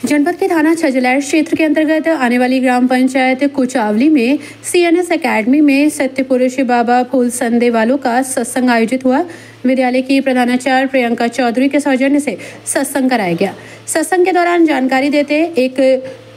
जनपद के थाना छजलैठ क्षेत्र के अंतर्गत आने वाली ग्राम पंचायत कुचावली में CNS एकेडमी में सत्य पुरुष बाबा फूल संदे वालों का सत्संग आयोजित हुआ। विद्यालय की प्रधानाचार्य प्रियंका चौधरी के सौजन्य से सत्संग कराया गया। सत्संग के दौरान जानकारी देते एक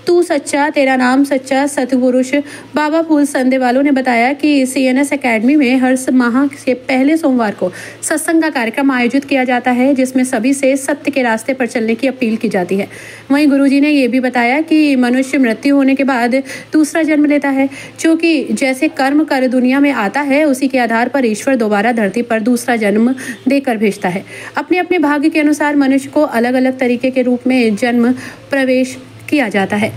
तू सच्चा तेरा नाम सच्चा सतपुरुष बाबा फूल संदे वालों ने बताया कि CNS एकेडमी में हर माह के पहले सोमवार को सत्संग का कार्यक्रम आयोजित किया जाता है, जिसमें सभी से सत्य के रास्ते पर चलने की अपील की जाती है। वहीं गुरुजी ने ये भी बताया कि मनुष्य मृत्यु होने के बाद दूसरा जन्म लेता है, जो कि जैसे कर्म कर दुनिया में आता है, उसी के आधार पर ईश्वर दोबारा धरती पर दूसरा जन्म देकर भेजता है। अपने अपने भाग्य के अनुसार मनुष्य को अलग अलग तरीके के रूप में जन्म प्रवेश किया जाता है।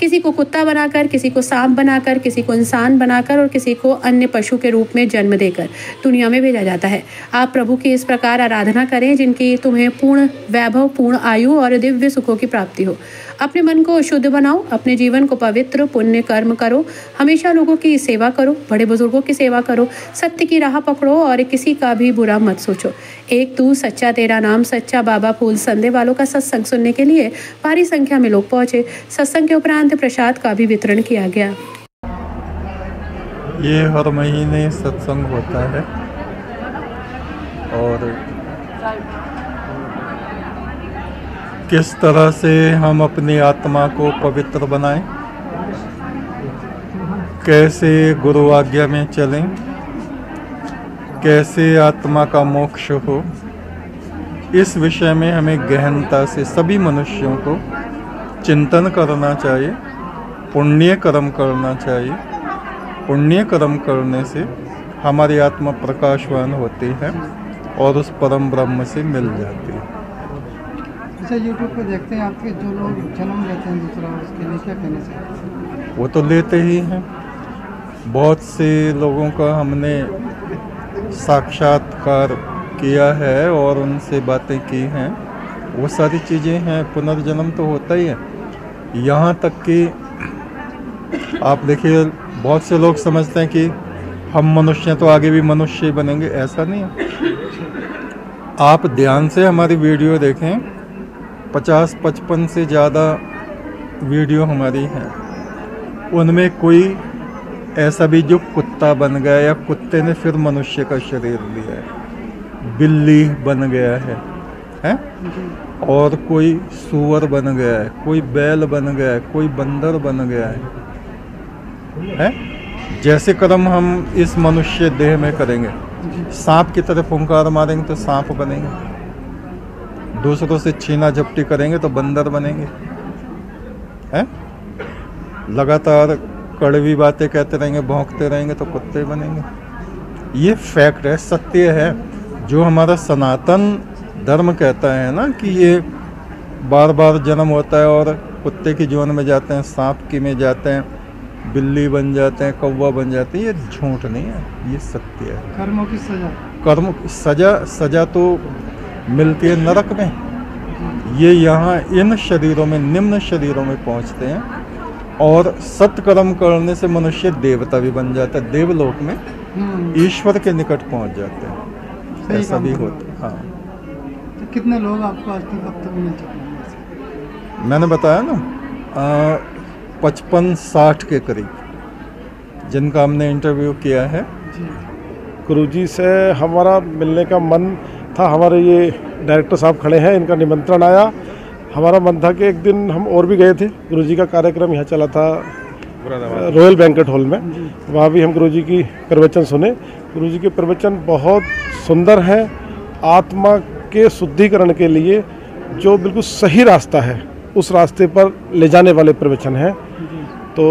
किसी को कुत्ता बनाकर, किसी को सांप बनाकर, किसी को इंसान बनाकर और किसी को अन्य पशु के रूप में जन्म देकर दुनिया में भेजा जाता है। आप प्रभु की इस प्रकार आराधना करें जिनकी तुम्हें पूर्ण वैभव, पूर्ण आयु और दिव्य सुखों की प्राप्ति हो। अपने मन को शुद्ध बनाओ, अपने जीवन को पवित्र पुण्य कर्म करो, हमेशा लोगों की सेवा करो, बड़े बुजुर्गों की सेवा करो, सत्य की राह पकड़ो और किसी का भी बुरा मत सोचो। एक तू सच्चा तेरा नाम सच्चा बाबा फूल संदे वालों का सत्संग सुनने के लिए भारी संख्या में लोग पहुंचे। सत्संग के उपरांत प्रसाद का भी वितरण किया गया। ये हर महीने सत्संग होता है और किस तरह से हम अपनी आत्मा को पवित्र बनाएं, कैसे गुरु आज्ञा में चलें, कैसे आत्मा का मोक्ष हो, इस विषय में हमें गहनता से सभी मनुष्यों को चिंतन करना चाहिए, पुण्य कर्म करना चाहिए। पुण्य कर्म करने से हमारी आत्मा प्रकाशवान होती है और उस परम ब्रह्म से मिल जाती है। अच्छा, यूट्यूब पे देखते हैं आपके जो लोग जन्म लेते हैं दूसरा, उसके लिए क्या कहना चाहिए? वो तो लेते ही हैं। बहुत से लोगों का हमने साक्षात्कार किया है और उनसे बातें की हैं। वो सारी चीज़ें हैं, पुनर्जन्म तो होता ही है। यहाँ तक कि आप देखिए, बहुत से लोग समझते हैं कि हम मनुष्य हैं तो आगे भी मनुष्य ही बनेंगे। ऐसा नहीं है। आप ध्यान से हमारी वीडियो देखें, 50-55 से ज़्यादा वीडियो हमारी हैं। उनमें कोई ऐसा भी जो कुत्ता बन गया या कुत्ते ने फिर मनुष्य का शरीर लिया है, बिल्ली बन गया है? और कोई सूअर बन गया है, कोई बैल बन गया है, कोई बंदर बन गया है? जैसे कर्म हम इस मनुष्य देह में करेंगे, सांप की तरह फुंकार मारेंगे तो सांप बनेंगे, दूसरों से छीना झपटी करेंगे तो बंदर बनेंगे, हैं? लगातार कड़वी बातें कहते रहेंगे, भौंकते रहेंगे तो कुत्ते बनेंगे। ये फैक्ट है, सत्य है। जो हमारा सनातन धर्म कहता है ना कि ये बार बार जन्म होता है और कुत्ते की जोन में जाते हैं, सांप की में जाते हैं, बिल्ली बन जाते हैं, कौवा बन जाते हैं, ये झूठ नहीं है, ये सत्य है। कर्मों की सजा, कर्म सजा तो मिलती है नरक में। ये यहाँ इन शरीरों में, निम्न शरीरों में पहुँचते हैं और सत्कर्म करने से मनुष्य देवता भी बन जाता है, देवलोक में ईश्वर के निकट पहुँच जाते हैं। ऐसा भी होता है। हाँ। तो कितने लोग आपको आज तक अब तक मिल चुके हैं? मैंने बताया ना, 55-60 के करीब जिनका हमने इंटरव्यू किया है। गुरुजी से हमारा मिलने का मन था। हमारे ये डायरेक्टर साहब खड़े हैं, इनका निमंत्रण आया। हमारा मन था कि एक दिन हम और भी गए थे। गुरुजी का कार्यक्रम यहाँ चला था रॉयल बैंक्वेट हॉल में, वहाँ भी हम गुरुजी की प्रवचन सुने। गुरुजी के प्रवचन बहुत सुंदर हैं। आत्मा के शुद्धिकरण के लिए जो बिल्कुल सही रास्ता है, उस रास्ते पर ले जाने वाले प्रवचन हैं। तो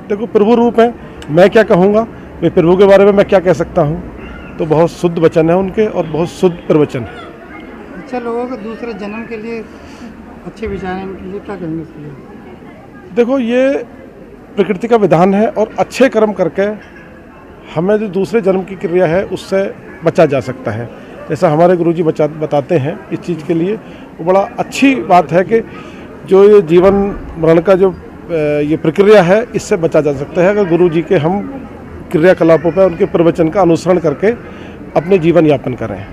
देखो, प्रभु रूप है, मैं क्या कहूँगा, मैं प्रभु के बारे में मैं क्या कह सकता हूँ। तो बहुत शुद्ध वचन है उनके और बहुत शुद्ध प्रवचन है। अच्छा, लोगों को दूसरे जन्म के लिए अच्छे विचार हैं, इनके लिए क्या कहेंगे इसके लिए? देखो, ये प्रकृति का विधान है और अच्छे कर्म करके हमें जो दूसरे जन्म की क्रिया है उससे बचा जा सकता है। जैसा हमारे गुरुजी बताते हैं इस चीज़ के लिए, वो बड़ा अच्छी बात है कि जो ये जीवन मरण का जो ये प्रक्रिया है, इससे बचा जा सकता है अगर गुरुजी के हम क्रियाकलापों पर उनके प्रवचन का अनुसरण करके अपने जीवन यापन करें।